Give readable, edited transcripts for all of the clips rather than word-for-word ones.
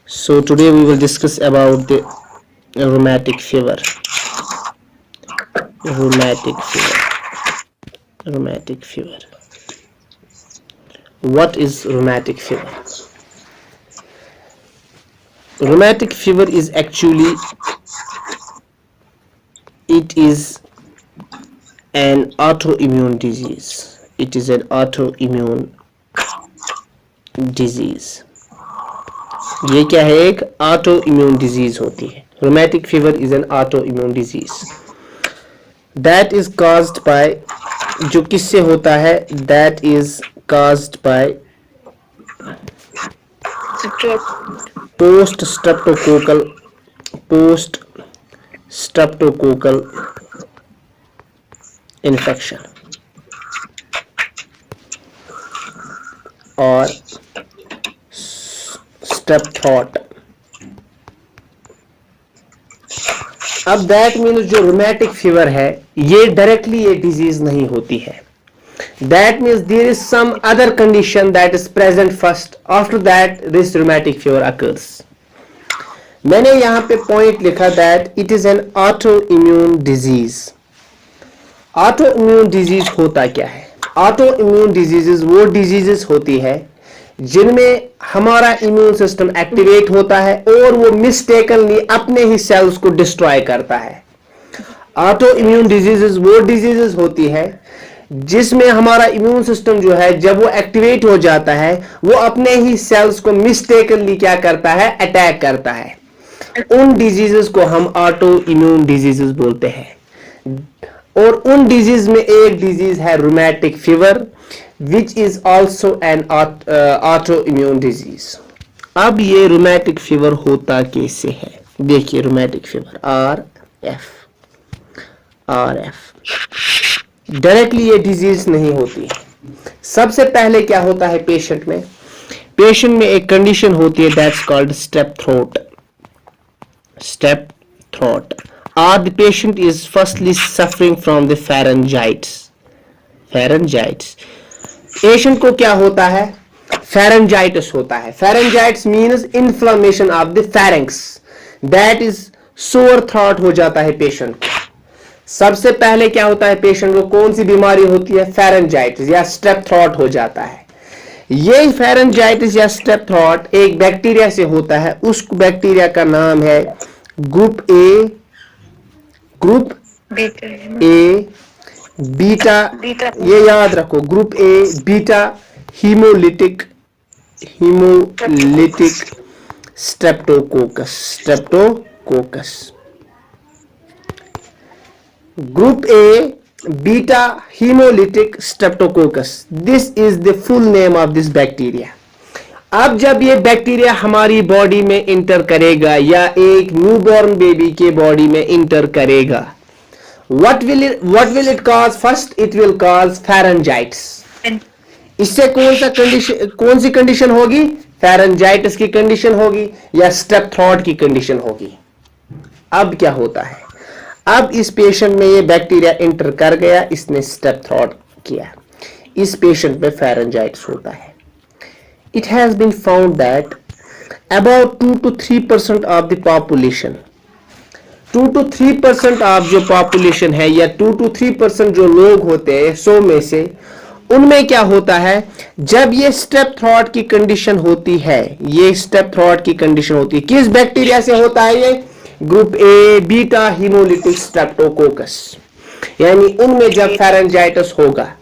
So today we will discuss about the rheumatic fever. Rheumatic fever. Rheumatic fever. What is rheumatic fever? Rheumatic fever is actually it is an autoimmune disease. It is an autoimmune disease. ये क्या है? एक autoimmune disease होती है. Rheumatic fever is an autoimmune disease that is caused by, जो किससे होता है? That is caused by post streptococcal infection और strep throat. अब दैट मीन्स जो रूमेटिक फीवर है ये डायरेक्टली ये डिजीज नहीं होती है. That means there is some other condition that is present first, after that this rheumatic fever occurs. मैंने यहां पे पॉइंट लिखा that it is an auto immune disease. Auto immune disease होता क्या है? ऑटो इम्यून डिजीजेस वो diseases होती है जिनमें हमारा इम्यून सिस्टम एक्टिवेट होता है और वो मिस्टेकनली अपने ही सेल्स को डिस्ट्रॉय करता है. ऑटो इम्यून डिजीजेस वो डिजीजेस होती है जिसमें हमारा इम्यून सिस्टम जो है जब वो एक्टिवेट हो जाता है वो अपने ही सेल्स को मिस्टेकनली क्या करता है? अटैक करता है. उन डिजीजेस को हम ऑटो इम्यून डिजीजेस बोलते हैं. और उन डिजीज में एक डिजीज है rheumatic fever which is also an autoimmune disease. अब ये रूमेटिक फीवर होता कैसे है? देखिए रूमेटिक फीवर RF डायरेक्टली ये डिजीज नहीं होती है. सबसे पहले क्या होता है पेशेंट में? पेशेंट में एक कंडीशन होती है that's called strep throat or the patient is firstly suffering from the pharyngitis. Patient को क्या होता है? फेरेंजाइटिस होता है. Pharyngitis means inflammation of the pharynx, that is sore throat हो जाता है पेशेंट को. सबसे पहले क्या होता है पेशेंट को? कौन सी बीमारी होती है? फेरेंजाइटिस या स्ट्रेप थ्रोट हो जाता है. ये फेरेंजाइटिस या स्ट्रेप थ्रोट एक बैक्टीरिया से होता है. उस बैक्टीरिया का नाम है ग्रुप ए बीटा. ये याद रखो, group A beta haemolytic Streptococcus. Group A beta haemolytic Streptococcus, this is the full name of this bacteria. अब जब ये बैक्टीरिया हमारी बॉडी में इंटर करेगा या एक न्यूबॉर्न बेबी के बॉडी में इंटर करेगा, what will it cause? First it will cause pharyngitis. इससे कौन सी कंडीशन होगी? फेरेंजाइटिस की कंडीशन होगी या स्ट्रेप थ्रोट की कंडीशन होगी. अब क्या होता है? अब इस पेशेंट में ये बैक्टीरिया इंटर कर गया, इसने स्ट्रेप थ्रोट किया, इस पेशेंट में फेरेंजाइटिस होता है. It has been found that about 2 to 3% of the population, 2 to 3% of जो पॉपुलेशन है या 2 to 3% जो लोग होते हैं 100 में से, उनमें क्या होता है? जब ये स्ट्रेप थ्रोट की कंडीशन होती है, ये स्ट्रेप थ्रोट की कंडीशन होती है, किस बैक्टीरिया से होता है? ये group A beta haemolytic Streptococcus. यानी उनमें जब फेरेंजाइटिस होगा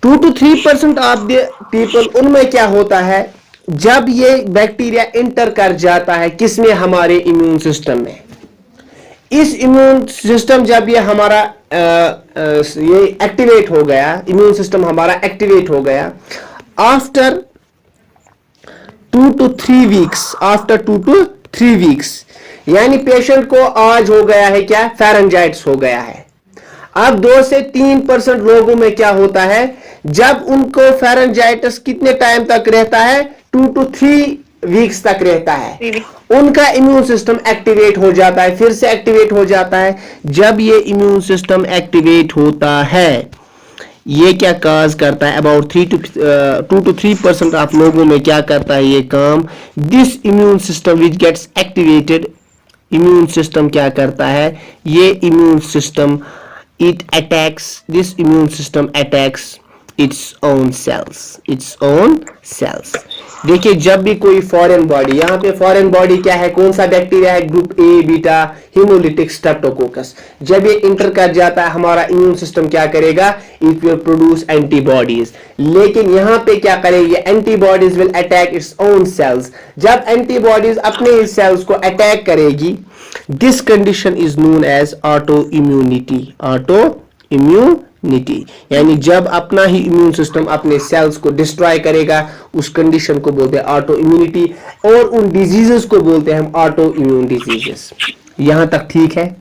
2 to 3% ऑफ द पीपल, उनमें क्या होता है? जब ये बैक्टीरिया इंटर कर जाता है किसमें? हमारे इम्यून सिस्टम में. इस इम्यून सिस्टम जब ये हमारा ये एक्टिवेट हो गया, इम्यून सिस्टम हमारा एक्टिवेट हो गया आफ्टर 2 to 3 वीक्स, यानी पेशेंट को आज हो गया है क्या? फेरेंजाइटिस हो गया है. अब 2 से 3% लोगों में क्या होता है? जब उनको फेरेंजाइटिस कितने टाइम तक रहता है? 2 to 3 वीक्स तक रहता है. उनका इम्यून सिस्टम एक्टिवेट हो जाता है, फिर से एक्टिवेट हो जाता है. जब ये इम्यून सिस्टम एक्टिवेट होता है ये क्या काज करता है, अबाउट 2 to 3% ऑफ लोगों में क्या करता है ये काम, this immune system which gets activated, immune system क्या करता है, ये immune system it attacks, this immune system attacks its own cells. देखिए जब भी कोई फॉरेन बॉडी, यहां पे फॉरेन बॉडी क्या है, कौन सा बैक्टीरिया है, group A beta haemolytic Streptococcus. जब ये इंटर कर जाता है हमारा इम्यून सिस्टम क्या करेगा, इट विल प्रोड्यूस एंटीबॉडीज। लेकिन यहां पे क्या करेगी, antibodies will attack its own cells. जब एंटीबॉडीज अपने ही सेल्स को अटैक करेगी, this condition is known as auto immunity. Auto immunity यानी जब अपना ही इम्यून सिस्टम अपने सेल्स को डिस्ट्रॉय करेगा, उस कंडीशन को बोलते हैं ऑटो इम्यूनिटी, और उन डिजीजेस को बोलते हैं हम ऑटो इम्यून डिजीजेस। यहां तक ठीक है,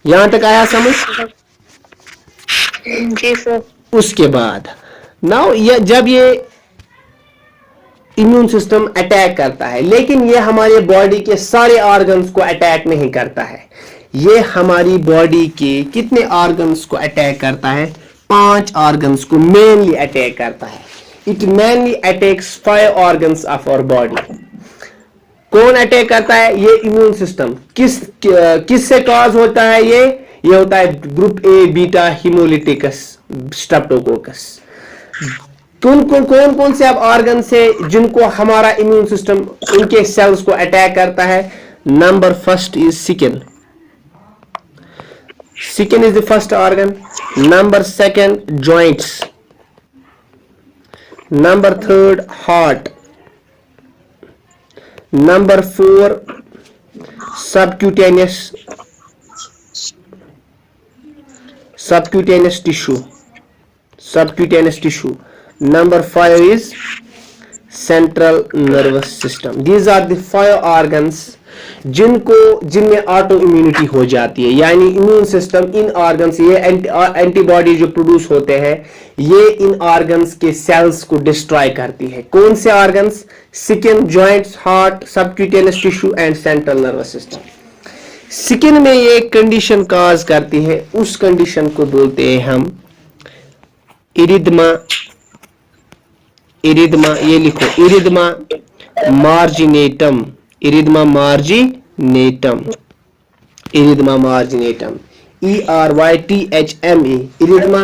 यहां तक आया समझ? जी सर। उसके बाद नाउ जब ये इम्यून सिस्टम अटैक करता है, लेकिन ये हमारे बॉडी के सारे ऑर्गन्स को अटैक नहीं करता है, ये हमारी बॉडी के कितने ऑर्गन्स को अटैक करता है, 5 ऑर्गन्स को मेनली अटैक करता है। It mainly attacks 5 organs of our body. कौन अटैक करता है, ये इम्यून सिस्टम। किस से कॉज होता है, ये होता है group A beta haemolyticus Streptococcus. कौन कौन से अब ऑर्गन से जिनको हमारा इम्यून सिस्टम उनके सेल्स को अटैक करता है, number first is skin. Skin is the first organ. Number second, joints. Number third, heart. Number 4, subcutaneous tissue. Number 5 is central nervous system. These are the 5 organs जिनमें auto immunity हो जाती है, यानी immune system in organs, ये antibody जो produce होते हैं, ये इन ऑर्गन्स के सेल्स को डिस्ट्रॉय करती है। कौन से organs, skin, joints, heart, subcutaneous tissue and central nervous system. Skin में ये कंडीशन काज करती है, उस कंडीशन को बोलते हैं हम इरिदमा। ये लिखो, इरिदमा मार्जिनेटम, ERYTHMA marginatum, ERYTHMA,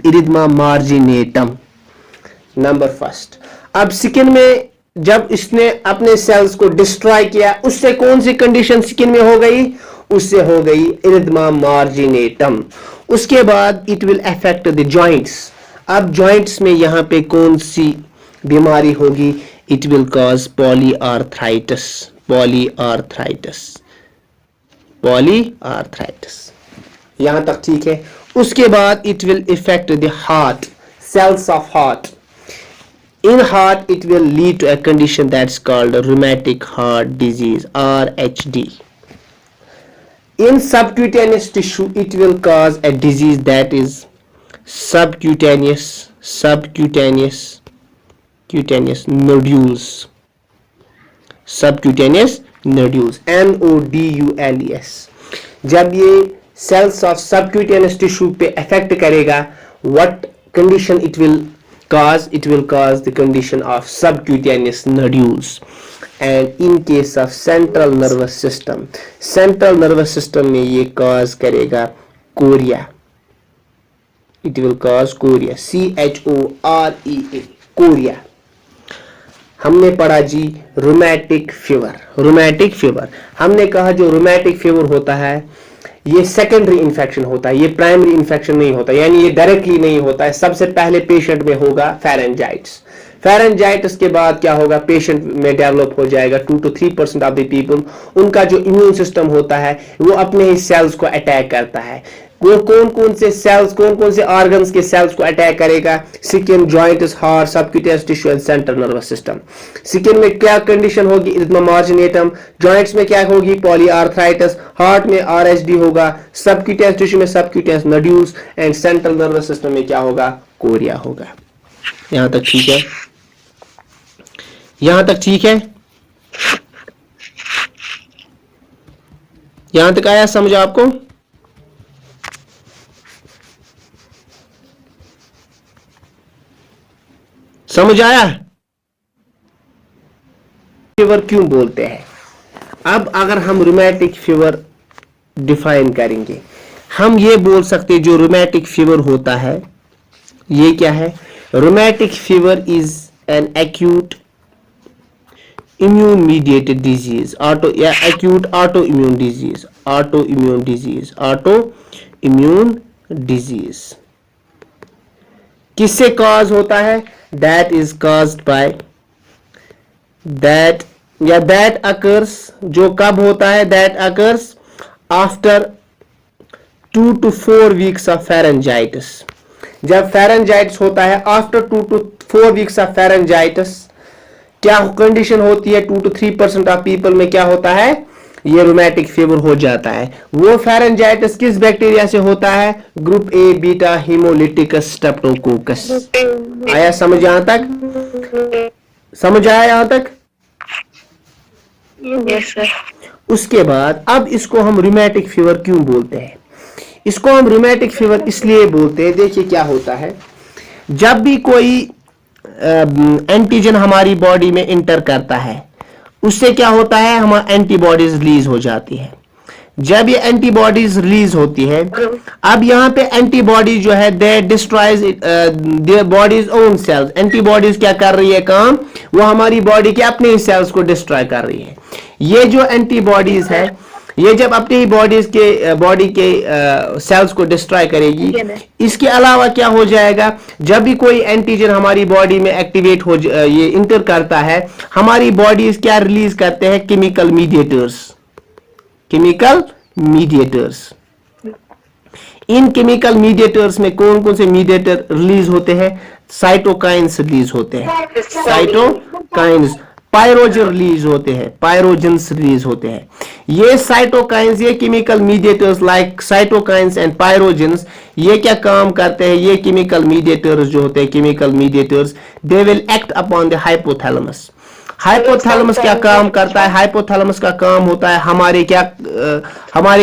ERYTHMA marginatum, number first. अब स्किन में जब इसने अपने सेल्स को डिस्ट्रॉय किया, उससे कौन सी कंडीशन स्किन में हो गई, उससे हो गई इरिथमा मार्जिनेटम। उसके बाद it will affect the joints. अब जॉइंट्स में यहां पे कौन सी बीमारी होगी, इट विल कॉज पॉलीआर्थराइटिस। यहां तक ठीक है। उसके बाद it will effect the heart, cells of heart. In heart, it will lead to a condition that's called rheumatic heart disease, RHD. In subcutaneous tissue, it will cause a disease that is subcutaneous nodules. Subcutaneous nodules, NODULES. जब ये cells of subcutaneous tissue पे affect करेगा, what condition it will cause? It will cause the condition of subcutaneous nodules. And in case of central nervous system में ये cause करेगा Korea. It will cause Korea, CHOREA, Korea. हमने पढ़ा जी rheumatic fever. हमने कहा जो rheumatic fever होता है ये सेकेंडरी इन्फेक्शन होता है, ये प्राइमरी इन्फेक्शन नहीं होता, यानी ये डायरेक्टली नहीं होता है। सबसे पहले पेशेंट में होगा फेरेंजाइटिस के बाद क्या होगा, पेशेंट में डेवलप हो जाएगा 2 to 3% ऑफ द पीपल, उनका जो इम्यून सिस्टम होता है वो अपने ही सेल्स को अटैक करता है। वो कौन से सेल्स, कौन से ऑर्गन्स के सेल्स को अटैक करेगा, skin, joints, heart, subcutaneous tissue and central nervous system. Skin में क्या कंडीशन होगी, इरिथमा मार्जिनेटम। जॉइंट्स में क्या होगी, पॉलीआर्थराइटिस। हार्ट में RHD होगा। सबक्यूटेनियस टिश्यू में subcutaneous nodules and central nervous system में क्या होगा, कोरिया होगा। यहां तक ठीक है, यहां तक ठीक है, यहां तक आया समझ आपको? समझ आया? फीवर क्यों बोलते हैं? अब अगर हम रूमेटिक फीवर डिफाइन करेंगे, हम ये बोल सकते हैं जो रूमेटिक फीवर होता है ये क्या है? Rheumatic fever is an acute immune mediated disease, acute autoimmune disease किससे कॉज होता है? that is caused by that occurs, जो कब होता है? that occurs after 2 to 4 weeks of pharyngitis. जब pharyngitis होता है after 2 to 4 weeks of pharyngitis, क्या कंडीशन होती है? 2 to 3% ऑफ पीपल में क्या होता है? ये रूमेटिक फीवर हो जाता है। वो फेरेंजाइटिस किस बैक्टीरिया से होता है? Group A beta haemolyticus streptococcus. आया समझ यहां तक? समझ आया यहां तक? Yes sir. उसके बाद अब इसको हम रूमेटिक फीवर क्यों बोलते हैं? इसको हम रूमेटिक फीवर इसलिए बोलते हैं, देखिए क्या होता है, जब भी कोई एंटीजन हमारी बॉडी में इंटर करता है उससे क्या होता है? हमारी एंटीबॉडीज रिलीज हो जाती है। जब ये एंटीबॉडीज रिलीज होती है, अब यहाँ पे एंटीबॉडी जो है they destroys their bodies own cells. Antibodies क्या कर रही है काम? वो हमारी बॉडी के अपने ही सेल्स को डिस्ट्रॉय कर रही है। ये जो एंटीबॉडीज है ये जब अपनी बॉडी के सेल्स को डिस्ट्रॉय करेगी, इसके अलावा क्या हो जाएगा? जब भी कोई एंटीजन हमारी बॉडी में एक्टिवेट हो ये इंटर करता है, हमारी बॉडी क्या रिलीज करते हैं? Chemical mediators. इन केमिकल मीडिएटर्स में कौन कौन से मीडिएटर रिलीज होते हैं? साइटोकाइंस रिलीज होते हैं, साइटोकाइंस। पायरोजन्स रिलीज होते हैं। ये साइटोकाइंस, ये chemical mediators like cytokines and pyrogens, ये क्या काम करते हैं? ये केमिकल मीडिएटर्स जो होते हैं, chemical mediators, they will act upon the hypothalamus. Hypothalamus क्या काम करता है? हाइपोथैलेमस का काम होता है हमारे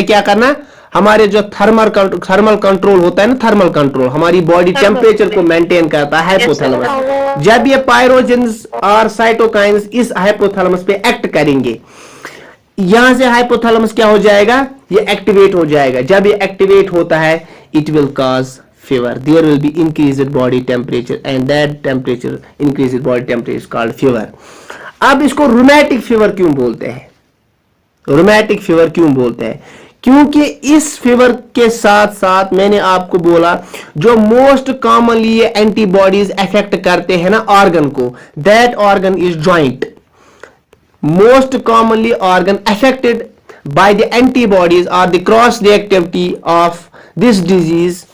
क्या करना? हमारे जो थर्मल कंट्रोल होता है ना, थर्मल कंट्रोल, हमारी बॉडी टेम्परेचर को मेंटेन करता है हाइपोथैलेमस। जब ये पायरोजन्स और साइटोकाइंस इस हाइपोथैलेमस पे एक्ट करेंगे, यहां से हाइपोथैलेमस क्या हो जाएगा? ये एक्टिवेट हो जाएगा। जब ये एक्टिवेट होता है, it will cause fever. There will be increased body temperature and that temperature increased body temperature is called fever. अब इसको रूमेटिक फीवर क्यों बोलते हैं? रूमेटिक फीवर क्यों बोलते हैं? क्योंकि इस फीवर के साथ साथ मैंने आपको बोला जो मोस्ट कॉमनली ये एंटीबॉडीज अफेक्ट करते हैं ना ऑर्गन को, that organ is joint. Most commonly organ affected by the antibodies और the cross reactivity of this disease,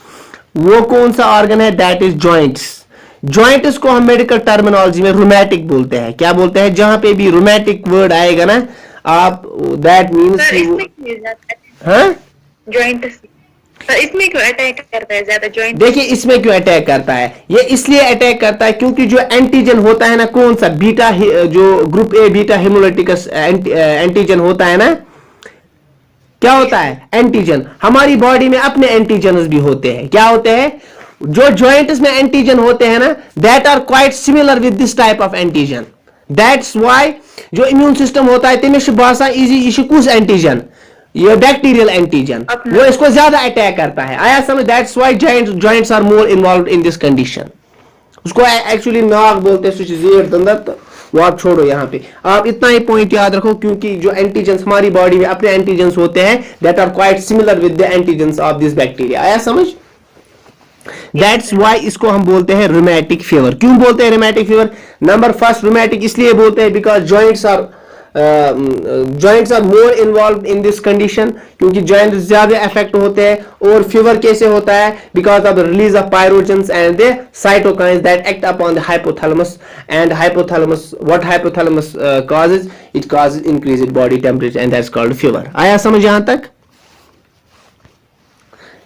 वो कौन सा ऑर्गन है? That is joints. जॉइंट्स को हम मेडिकल टर्मिनोलॉजी में रूमेटिक बोलते हैं। क्या बोलते हैं? जहां पे भी रूमेटिक वर्ड आएगा ना आप, दैट मीन्स जॉइंट इसमें क्यों अटैक करता है ज्यादा? जॉइंट देखिए इसमें क्यों अटैक करता है? ये इसलिए अटैक करता है क्योंकि जो एंटीजन होता है ना, कौन सा? बीटा, जो ग्रुप ए बीटा हेमोलिटिकस एंटीजन होता है ना, क्या होता है? एंटीजन। हमारी बॉडी में अपने एंटीजन भी होते हैं। क्या होते हैं? जो जॉइंट्स में एंटीजन होते हैं ना, that are quite similar with this type of antigen. That's why जो इम्यून सिस्टम होता है तमिश बासा इजी इशकुस एंटीजन, ये बैक्टीरियल एंटीजन, वो इसको ज्यादा अटैक करता है। आया समझ? That's why joints are more involved in this condition. उसको एक्चुअली नाक बोलते हैं, सुचेर दंदत, वो आप छोड़ो यहाँ पे। आप इतना ही पॉइंट याद रखो क्योंकि जो एंटीजेंस हमारी बॉडी में अपने एंटीजेंस होते हैं, that are quite similar with the antigens of this bacteria. आया समझ? दैट्स व्हाई इसको हम बोलते हैं रूमेटिक फीवर। क्यों बोलते हैं rheumatic fever? Number first, rheumatic इसलिए बोलते हैं because joints are more involve in this condition, क्योंकि जॉइंट ज्यादा अफेक्ट होते हैं। और फीवर कैसे होता है? Because of the release of pyrogens and the cytokines that act upon the hypothalamus, and hypothalamus, what hypothalamus causes? It causes increased body temperature and that's called fever. आया समझ यहां तक?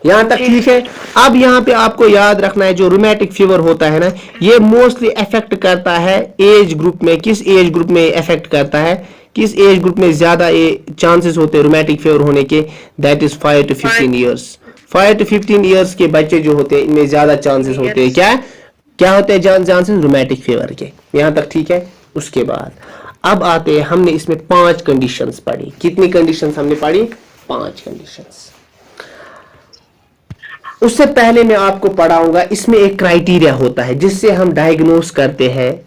यहां तक ठीक है। अब यहां पे आपको याद रखना है जो रूमेटिक फीवर होता है ना, ये मोस्टली अफेक्ट करता है एज ग्रुप में। किस एज ग्रुप में अफेक्ट करता है? किस एज ग्रुप में ज्यादा ये चांसेस होते हैं रूमेटिक फीवर होने के? That is 5 to 15 years. 5 to 15 years के बच्चे जो होते हैं इनमें ज्यादा चांसेस होते हैं। क्या? क्या होते हैं जान से रूमेटिक फीवर के। यहां तक ठीक है। उसके बाद अब आते हैं, हमने इसमें 5 कंडीशंस पढ़ी। कितनी कंडीशंस हमने पढ़ी? 5 कंडीशंस। उससे पहले मैं आपको पढ़ाऊंगा, इसमें एक क्राइटेरिया होता है जिससे हम डायग्नोस करते हैं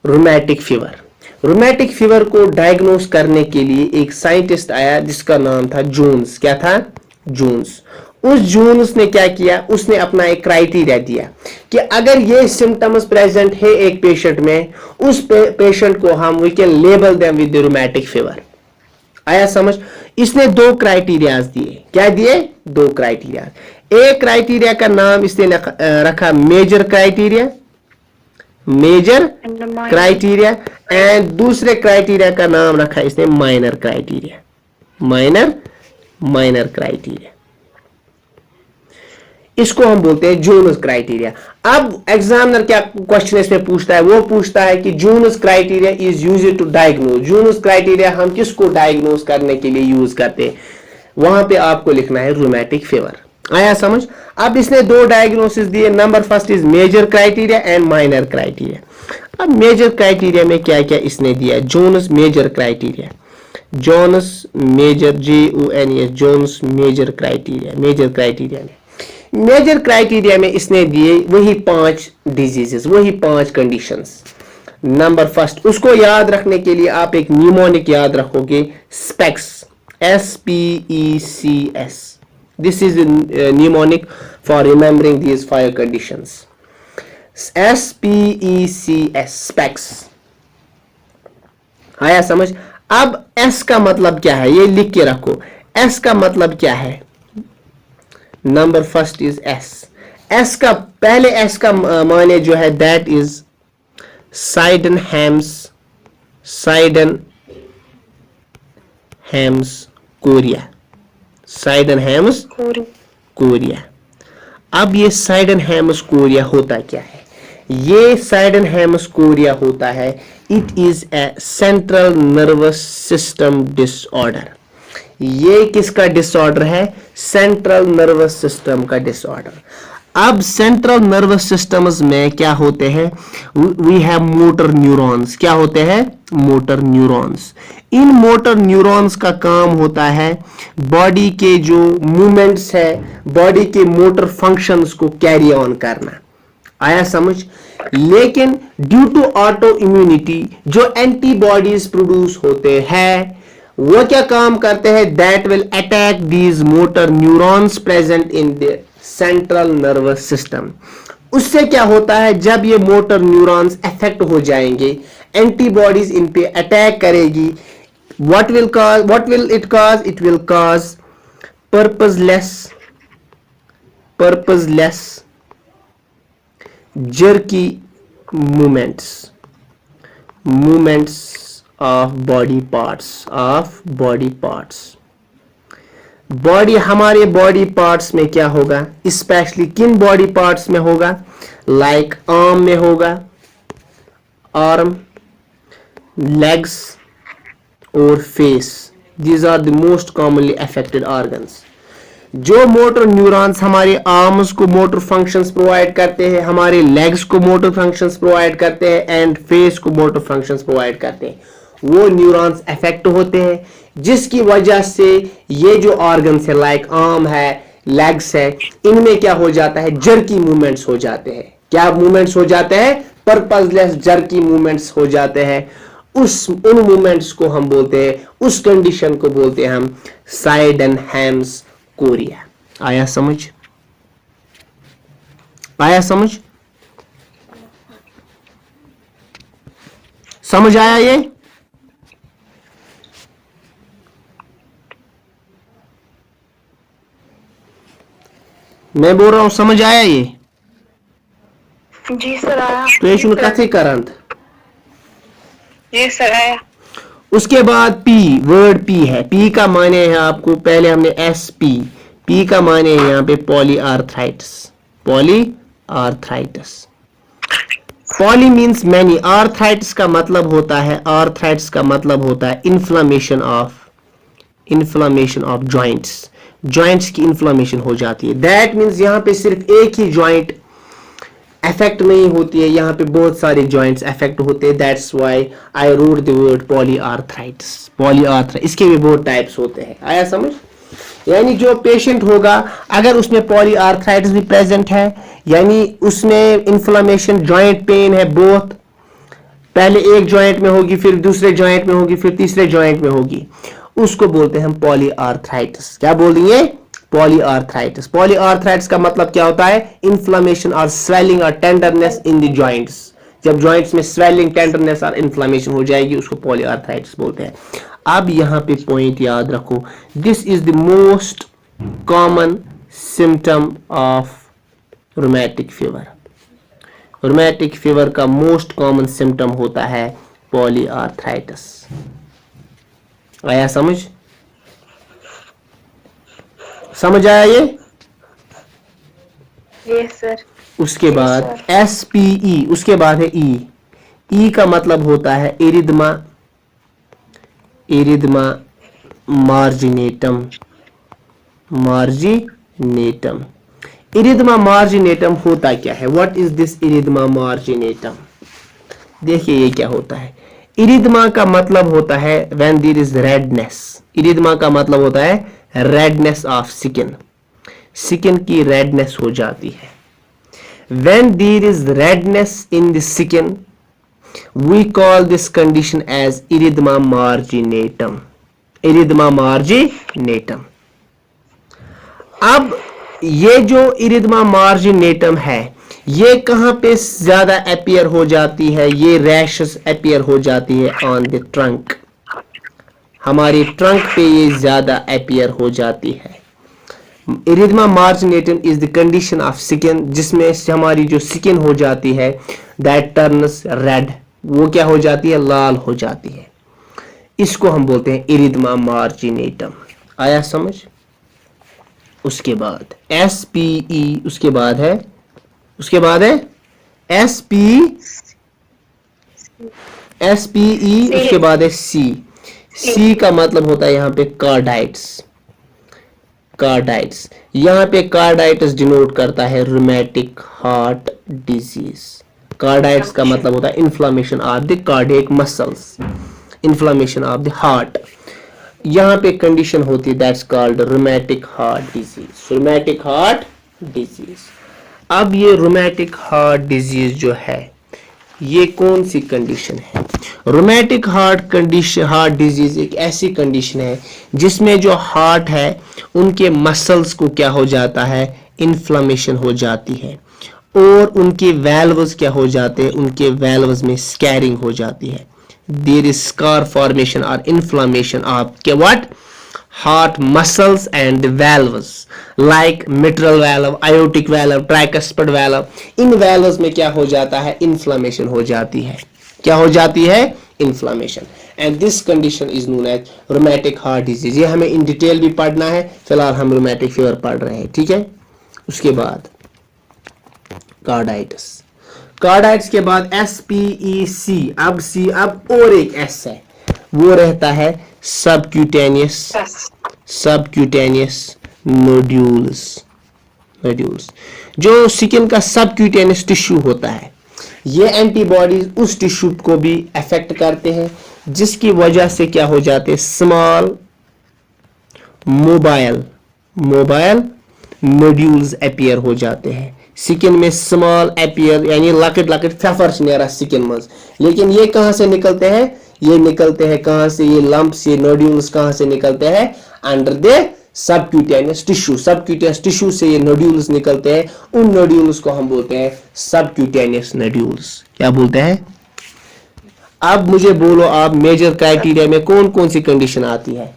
रूमेटिक फीवर। रूमेटिक फीवर को डायग्नोस करने के लिए एक साइंटिस्ट आया जिसका नाम था जोन्स। क्या था? जोन्स। उस जोन्स ने क्या किया, उसने अपना एक क्राइटेरिया दिया कि अगर ये सिम्टम्स प्रेजेंट है एक पेशेंट में, उस पेशेंट को हम we can label them with rheumatic fever. आया समझ? इसने 2 क्राइटेरियाज दिए। क्या दिए? 2 क्राइटेरिया। एक क्राइटेरिया का नाम इसने रखा major criteria, major criteria, and दूसरे क्राइटेरिया का नाम रखा इसने माइनर क्राइटेरिया, माइनर क्राइटेरिया। इसको हम बोलते हैं जोन्स क्राइटेरिया। अब एग्जामिनर क्या क्वेश्चन इसमें पूछता है? वो पूछता है कि Jones criteria is used to diagnose. Jones criteria हम किसको डायग्नोज करने के लिए यूज करते हैं? वहां पे आपको लिखना है रूमेटिक फीवर। आया समझ? अब इसने 2 डायग्नोसिस दिए। Number first is major criteria and minor criteria. अब मेजर क्राइटेरिया में क्या क्या इसने दिया? Jones major criteria, Jones major, JONS, Jones major criteria. Major criteria में मेजर क्राइटेरिया में इसने दिए वही 5 डिजीजेस, वही 5 कंडीशंस। नंबर फर्स्ट, उसको याद रखने के लिए आप एक न्यूमोनिक याद रखोगे, specs, SPECS। This is mnemonic for remembering these 5 conditions. SPECS, specs. आया समझ? अब S का मतलब क्या है ये लिख के रखो। S का मतलब क्या है? नंबर फर्स्ट इज S का पहले S का माने जो है दैट इज साइडनहैम्स, कोरिया, साइडनहैम्स कोरिया। अब ये साइडनहैम्स कोरिया होता क्या है? ये साइडनहैम्स कोरिया होता है, it is a central nervous system disorder. ये किसका डिसऑर्डर है? सेंट्रल नर्वस सिस्टम का डिसऑर्डर। अब सेंट्रल नर्वस सिस्टम्स में क्या होते हैं? We have motor neurons. क्या होते हैं? Motor neurons. इन मोटर न्यूरॉन्स का काम होता है बॉडी के जो मूवमेंट्स है, बॉडी के मोटर फंक्शंस को कैरी ऑन करना। आया समझ? लेकिन ड्यू टू ऑटो इम्यूनिटी जो एंटीबॉडीज प्रोड्यूस होते हैं, वो क्या काम करते हैं? That will attack these motor neurons present in the central nervous system. उससे क्या होता है? जब ये मोटर न्यूरॉन्स अफेक्ट हो जाएंगे, एंटीबॉडीज इन पे अटैक करेगी, what will it cause? It will cause purposeless jerky movements of body parts। Body, हमारे बॉडी पार्ट्स में क्या होगा? स्पेशली किन बॉडी पार्ट्स में होगा? लाइक आर्म में होगा, आर्म, लेग्स और face. These are the most commonly affected organs. जो मोटर न्यूरॉन्स हमारे आर्म्स को मोटर फंक्शंस प्रोवाइड करते हैं, हमारे लेग्स को मोटर फंक्शंस प्रोवाइड करते हैं, एंड फेस को मोटर फंक्शंस प्रोवाइड करते हैं, वो न्यूरॉन्स अफेक्ट होते हैं, जिसकी वजह से ये जो ऑर्गन्स है लाइक आर्म है, लेग्स है, इनमें क्या हो जाता है? जर्की मूवमेंट्स हो जाते हैं। क्या मूवमेंट्स हो जाते हैं? पर्पसलेस जर्की मूवमेंट्स हो जाते हैं। उन मूवमेंट्स को हम बोलते हैं, उस कंडीशन को बोलते हैं हम साइडनहैम्स कोरिया। आया समझ? आया समझ? समझ आया ये? मैं बोल रहा हूं समझ आया ये? जी सर आया। तो ये शुरू कथी करंत? जी सर आया। उसके बाद P, वर्ड P है। P का माने है आपको, पहले हमने SP, P का माने है यहाँ पे polyarthritis. Poly means many, arthritis का मतलब होता है, इन्फ्लामेशन ऑफ जॉइंट्स की इन्फ्लामेशन हो जाती है। दैट मीन्स यहाँ पे सिर्फ एक ही जॉइंट अफेक्ट नहीं होती है, यहाँ पे बहुत सारे जॉइंट्स अफेक्ट होते हैं। That's why I wrote the word polyarthritis. Polyarthritis, इसके भी बहुत टाइप्स होते हैं। आया समझ? यानी जो पेशेंट होगा अगर उसमें पॉलीआर्थराइटिस भी प्रेजेंट है, यानी उसमें इन्फ्लेमेशन, जॉइंट पेन है बहुत, पहले एक जॉइंट में होगी, फिर दूसरे जॉइंट में होगी, फिर तीसरे जॉइंट में होगी, उसको बोलते हैं हम पॉलीआर्थराइटिस। क्या बोल रही है? पॉलीआर्थराइटिस। पॉलीआर्थराइटिस का मतलब क्या होता है? इन्फ्लेमेशन और स्वेलिंग और टेंडरनेस इन द जॉइंट्स। जब जॉइंट्स में स्वेलिंग, टेंडरनेस और इन्फ्लेमेशन हो जाएगी, उसको पॉलीआर्थराइटिस बोलते हैं। अब यहां पे पॉइंट याद रखो, this is the most common symptom of rheumatic fever. Rheumatic fever का मोस्ट कॉमन सिम्टम होता है पॉलीआर्थराइटिस। आया समझ? समझ आया ये? Yes sir. उसके बाद SPE, उसके बाद है E का मतलब होता है इरिदमा, इरिदमा मार्जिनेटम, मार्जिनेटम। इरिदमा मार्जिनेटम होता क्या है? What is this erythema marginatum? देखिए ये क्या होता है। इरिदमा का मतलब होता है when there is redness. Erythema का मतलब होता है रेडनेस ऑफ स्किन, स्किन की रेडनेस हो जाती है। When there is redness in the skin we call this condition as erythema marginatum, erythema marginatum. अब ये जो इरिदमा मार्जिनेटम है, ये कहां पे ज्यादा अपीयर हो जाती है? ये रैशेस अपीयर हो जाती है ऑन द ट्रंक, हमारी ट्रंक पे ये ज्यादा अपीयर हो जाती है। Erythema marginatum is the condition of skin, जिसमें हमारी जो स्किन हो जाती है दैट टर्न्स रेड, वो क्या हो जाती है? लाल हो जाती है। इसको हम बोलते हैं इरिदमा मार्जिनेटम। आया समझ? उसके बाद SPE, उसके बाद है SPE, उसके बाद है C का मतलब होता है यहाँ पे कार्डाइट्स, कार्डाइट्स। यहाँ पे कार्डाइटिस डिनोट करता है रूमेटिक हार्ट डिजीज। कार्डाइट्स का मतलब होता है inflammation of the cardiac muscles, inflammation of the heart. यहाँ पे कंडीशन होती है that's called rheumatic heart disease, rheumatic heart disease. अब ये रूमेटिक हार्ट डिजीज जो है, ये कौन सी कंडीशन है? रूमेटिक हार्ट डिजीज एक ऐसी कंडीशन है जिसमें जो हार्ट है उनके मसल्स को क्या हो जाता है? इन्फ्लेमेशन हो जाती है, और उनके वेल्व्स क्या हो जाते हैं? उनके वेल्व्स में स्कैरिंग हो जाती है। देयर इज स्कार फॉर्मेशन और inflammation of what? heart muscles and valves like mitral valve, aortic valve, tricuspid valve। In valves में क्या हो जाता है? inflammation हो जाती है। क्या हो जाती है? inflammation। and this condition is known as rheumatic heart disease। ये हमें in detail भी पढ़ना है, फिलहाल हम rheumatic fever पढ़ रहे हैं, ठीक है। उसके बाद कार्डाइटिस, कार्डाइटिस के बाद SPEC। अब C, अब और एक S है, वो रहता है सबक्यूटेनियस, सबक्यूटेनियस नोड्यूल्स, नोड्यूल्स। जो स्किन का सबक्यूटेनियस टिश्यू होता है, ये एंटीबॉडीज उस टिश्यू को भी अफेक्ट करते हैं, जिसकी वजह से क्या हो जाते हैं? स्मॉल मोबाइल नोड्यूल्स अपीयर हो जाते हैं स्किन में। स्मॉल अपीयर यानी लकट लकट फेफर्स नेरा स्किन में। लेकिन ये कहां से निकलते हैं? ये निकलते हैं कहां से? ये लंप्स, ये नोड्यूल्स कहां से निकलते हैं? Under the subcutaneous tissue. Subcutaneous tissue से ये नोड्यूल्स निकलते हैं, उन नोड्यूल्स को हम बोलते हैं सबक्यूटेनियस नोड्यूल्स। क्या बोलते हैं? अब मुझे बोलो आप, मेजर क्राइटेरिया में कौन कौन सी कंडीशन आती है?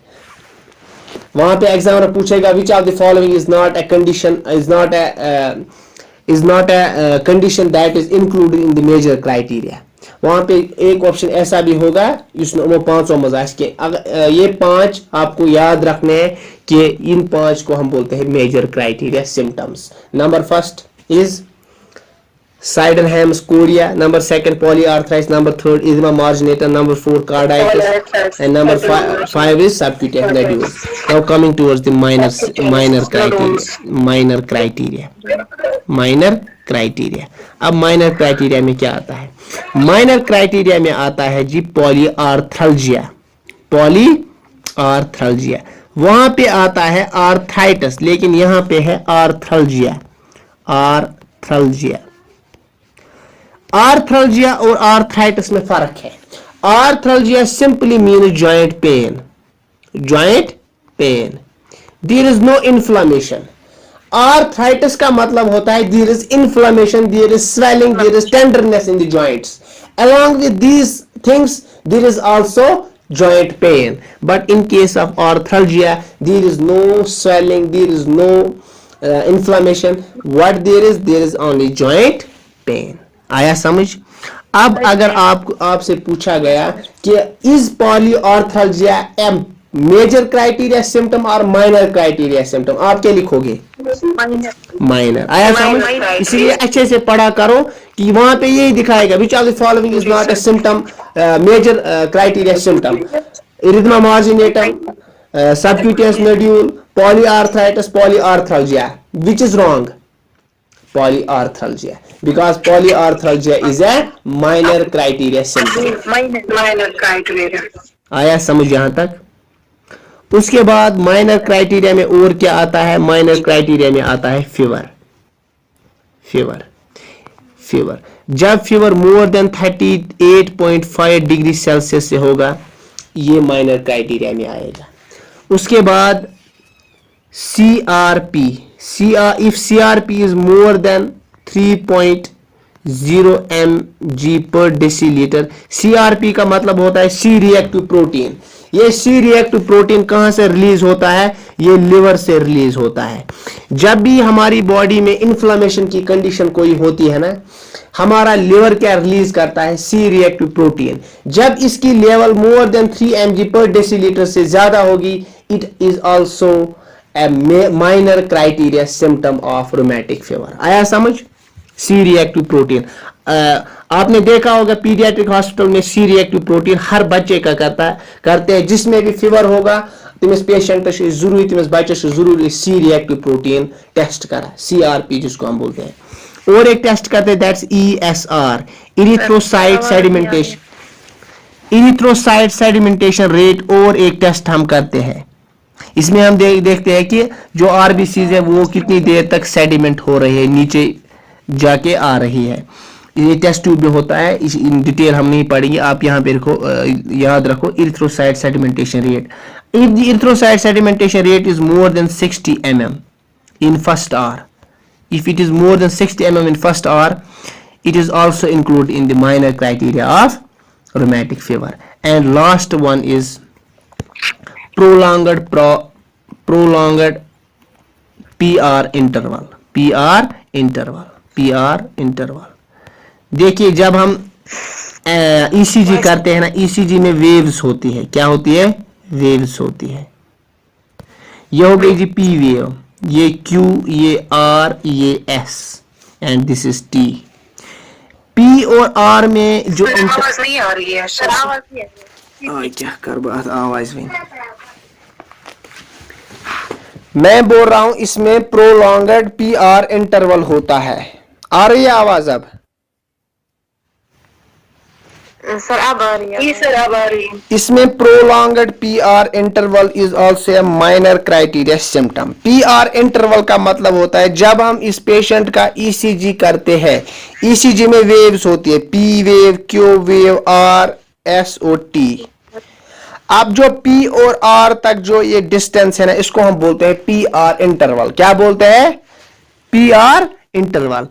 वहां पे एग्जामिनर पूछेगा which of the following is not a condition, is not a condition that is included in the major criteria. वहां पे एक ऑप्शन ऐसा भी होगा इसमें पांचों मजाज के, अगर ये पांच आपको याद रखने हैं कि इन पांच को हम बोलते हैं major criteria symptoms. Number first is Sydenham's chorea, number second polyarthritis, number third edema marginator, number four carditis, and number five is subcutaneous nodules. Now coming towards the minor criteria, minor criteria. अब minor criteria में क्या आता है? Minor criteria में आता है जी पॉलीआर्थल्जिया। पॉलीआर्थल्जिया वहां पे आता है आर्थराइटिस, लेकिन यहां पे है आर्थल्जिया। आर्थल्जिया आर्थल्जिया और आर्थराइटिस में फर्क है। Arthralgia simply mean joint pain. Joint pain, there is no inflammation. Arthritis का मतलब होता है there is inflammation, there is swelling, there is tenderness in the joints. Along with these things, there is also joint pain. But in case of arthralgia, there is no swelling, there is no inflammation. What there is only joint pain. आया समझ? अब अगर आपसे पूछा गया कि is polyarthralgia a major criteria symptom or minor criteria symptom, आप क्या लिखोगे? माइनर। आया समझ? इसलिए अच्छे से पढ़ा करो कि वहां पे यही दिखाएगा which of the following is not a symptom major criteria symptom. Erythema marginatum, subcutaneous nodule, polyarthritis, polyarthralgia. Which is wrong? Polyarthralgia, because polyarthralgia is a minor criteria symptom. Minor criteria. आया समझ यहां तक? उसके बाद माइनर क्राइटेरिया में और क्या आता है? माइनर क्राइटेरिया में आता है फीवर। फीवर फीवर जब फीवर मोर देन 38.5 डिग्री सेल्सियस से होगा, ये माइनर क्राइटेरिया में आएगा। उसके बाद CRP, if CRP is more than 3.0 mg per deciliter, CRP का मतलब होता है C रिएक्टिव प्रोटीन। ये C रिएक्टिव प्रोटीन कहां से रिलीज होता है? ये लिवर से रिलीज होता है। जब भी हमारी बॉडी में इन्फ्लेमेशन की कंडीशन कोई होती है ना, हमारा लिवर क्या रिलीज करता है? C reactive protein. जब इसकी लेवल मोर देन 3 mg पर डेसीलीटर से ज्यादा होगी, it is also a minor criteria symptom of rheumatic fever. आया समझ? C reactive protein. आपने देखा होगा पीडियाट्रिक हॉस्पिटल में C रिएक्टिव प्रोटीन हर बच्चे का करते हैं। जिसमें भी फीवर होगा तमिस पेशेंट जरूरी, तमिस बच्चे जरूरी C रिएक्टिव प्रोटीन टेस्ट करा, CRP जिसको हम बोलते हैं। और एक टेस्ट करते हैं that's ESR, erythrocyte sedimentation, erythrocyte sedimentation rate. और एक टेस्ट हम करते हैं, इसमें हम देखते हैं कि जो RBCs है वो कितनी देर तक सेडिमेंट हो रही है, नीचे जाके आ रही है। ये टेस्ट ट्यूब में होता है, इन डिटेल हम नहीं पढ़ेंगे। आप यहाँ पे रखो, याद रखो erythrocyte sedimentation rate. If the erythrocyte sedimentation rate is more than 60 mm in first hour, if it is more than 60 mm in first hour, it is also included in the minor criteria of rheumatic fever. And last one is prolonged PR interval. PR interval। देखिए जब हम ECG करते हैं ना, ECG में waves होती है। क्या होती है? वेव्स होती है। ये हो गई जी P वेव, ये Q, ये R, ये S and this is T। P और R में जो आवाज नहीं आ रही है। क्या कर बात आवाज में, मैं बोल रहा हूं इसमें प्रोलॉन्गड PR इंटरवल होता है। आ रही है आवाज अब? सर अब आ रही है। सर अब आ रही है। इसमें प्रोलॉन्गड PR interval is also a minor criteria symptom. PR interval का मतलब होता है जब हम इस पेशेंट का ECG करते हैं, ECG में वेव्स होती है, P wave, Q wave, R, S और T। अब जो P और R तक जो ये डिस्टेंस है ना, इसको हम बोलते हैं PR इंटरवल। क्या बोलते हैं? PR interval.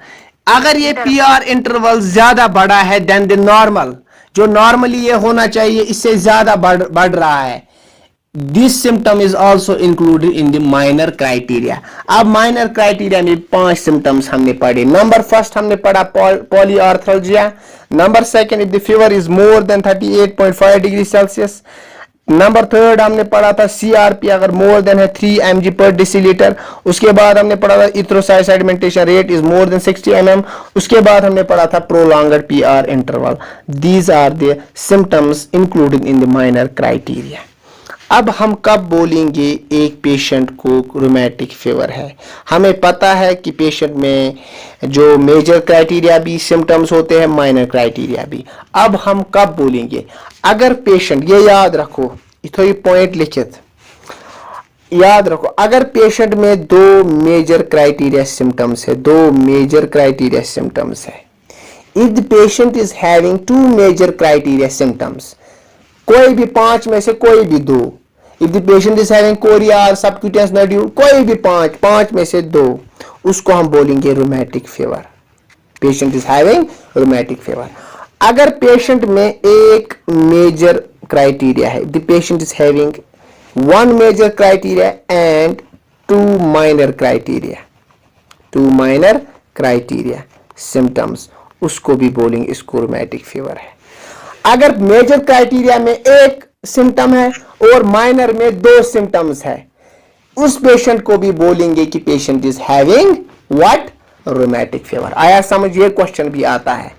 अगर ये PR इंटरवल ज्यादा बड़ा है देन द नॉर्मल, जो नॉर्मली ये होना चाहिए इससे ज्यादा बढ़ रहा है, this symptom is also included in the minor criteria. अब माइनर क्राइटेरिया में 5 सिम्टम्स हमने पढ़े। नंबर फर्स्ट हमने पढ़ा polyarthralgia. Number second, if the fever is more than 38.5 degree Celsius. Number third हमने पढ़ा था CRP अगर मोर देन है 3 mg पर डेसीलीटर। उसके बाद हमने पढ़ा था erythrocyte sedimentation rate is more than 60 mm। उसके बाद हमने पढ़ा था prolonged PR interval. These are the symptoms included in the minor criteria. अब हम कब बोलेंगे एक पेशेंट को रूमेटिक फीवर है? हमें पता है कि पेशेंट में जो मेजर क्राइटेरिया भी सिम्टम्स होते हैं, माइनर क्राइटेरिया भी। अब हम कब बोलेंगे? अगर पेशेंट, ये याद रखो, इथो पॉइंट लिखित याद रखो, अगर पेशेंट में दो मेजर क्राइटेरिया सिम्टम्स है, दो मेजर क्राइटेरिया सिम्टम्स है, if the patient is having two major criteria symptoms, कोई भी पांच में से कोई भी दो, if the patient is having chorea और सबक्यूटेनियस नोड्यूल, कोई भी पांच में से दो, उसको हम बोलेंगे rheumatic fever. Patient is having rheumatic fever. अगर पेशेंट में एक मेजर क्राइटेरिया है, the patient is having one major criteria and two minor criteria symptoms, उसको भी बोलेंगे, इसको रूमेटिक फीवर है। अगर मेजर क्राइटेरिया में एक सिम्टम है और माइनर में दो सिम्टम्स है, उस पेशेंट को भी बोलेंगे कि patient is having what? Rheumatic fever. आया समझ? ये क्वेश्चन भी आता है।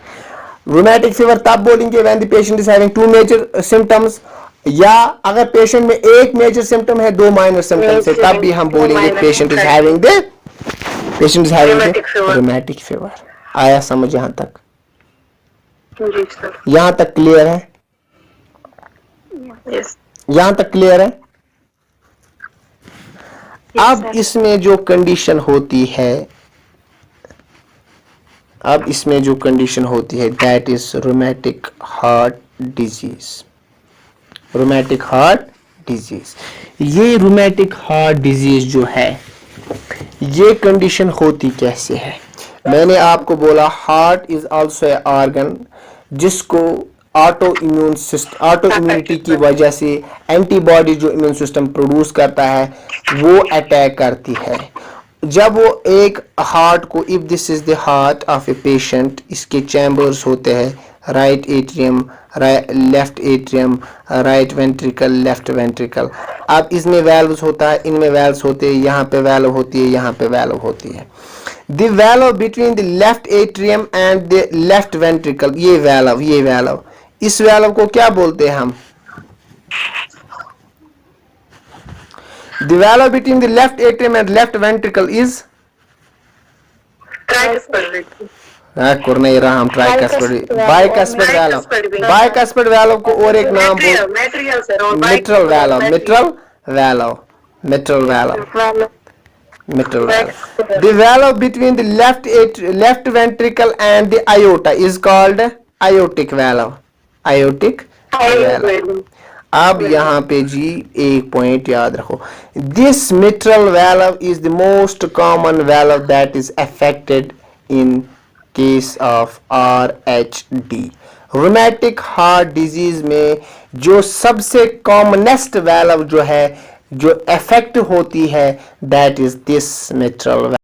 रूमेटिक फीवर तब बोलेंगे when the patient is having two major symptoms, या अगर पेशेंट में एक मेजर सिम्टम है, दो माइनर सिम्टम्स है, तब भी हम बोलेंगे patient is having the rheumatic fever. आया समझ यहां तक? जी सर। यहां तक क्लियर है? यस। यहां तक क्लियर है? अब इसमें जो कंडीशन होती है, that is rheumatic heart disease. Rheumatic heart disease, ये रूमेटिक हार्ट डिजीज जो है, ये कंडीशन होती कैसे है? मैंने आपको बोला heart is also a organ जिसको ऑटो इम्यूनिटी की वजह से एंटीबॉडी जो इम्यून सिस्टम प्रोड्यूस करता है वो अटैक करती है। जब वो एक हार्ट को, if this is the heart of a patient, इसके चैम्बर्स होते हैं, right atrium, left atrium, right ventricle, left ventricle. अब इसमें वैल्व्स होता है, इनमें वैल्व्स होते हैं, यहाँ पे वैल्व होती है, यहाँ पे वैल्व होती है। The valve between the left atrium and the left ventricle, ये वैल्व, इस वैल्व को क्या बोलते हैं हम? The valve between the left atrium and left ventricle is bicuspid valve को और एक नाम mitral valve. The valve between the left ventricle and the aorta is called aortic valve. अब यहाँ पे जी एक पॉइंट याद रखो, this mitral valve is the most common valve that is affected in case of RHD. Rheumatic heart disease में जो सबसे commonest valve जो है, जो इफेक्ट होती है, दैट इज दिस मिट्रल